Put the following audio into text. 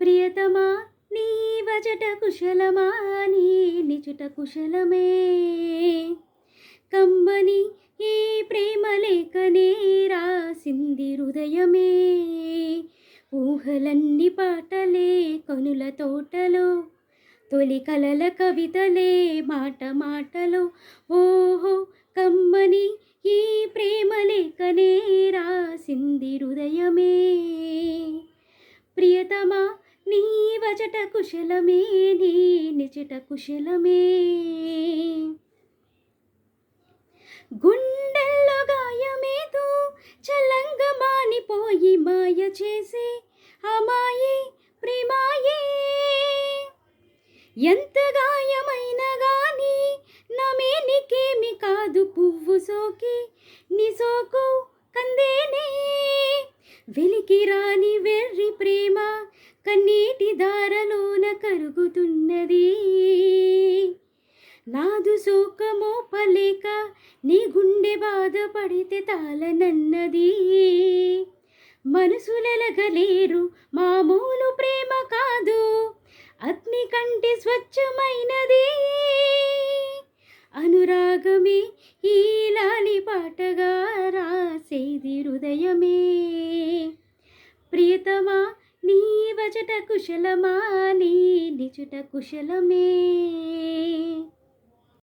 ప్రియతమా నీ వచట కుశలమా నీ నిచుట కుశలమే కమ్మని ఈ ప్రేమ లేఖనే రాసింది హృదయమే ఊహలన్నీ పాటలే కనుల తోటలో తొలి కలల కవితలే మాట మాటలో ఓహో కమ్మని ఈ ప్రేమ లేఖనే రాసింది హృదయమే ప్రియతమా నీ వచట కుశలమే నీ నిచట కుశలమే గుండెల్లో గాయమేదో చల్లంగా మానిపోయి మాయ చేసే అమాయే ప్రేమాయే ఎంత గాయమైనా గాని నమేనికేమి కాదు పువ్వు సోకి నీ సోకు కందేనే వెలికి రాని వెర్రి ప్రేమ కన్నీటి దారలోన కరుగుతున్నది నాదు శోకమోపలేక నీ గుండె బాధపడితే తాళనన్నది మనసులెలగలేరు మామూలు ప్రేమ కాదు అగ్ని కంటే స్వచ్ఛమైనది అనురాగమే ఈ లాలి పాటగా రాసేది హృదయమే ప్రియతమా నీ వచట కుశలమా నీ నిచుట కుశలమే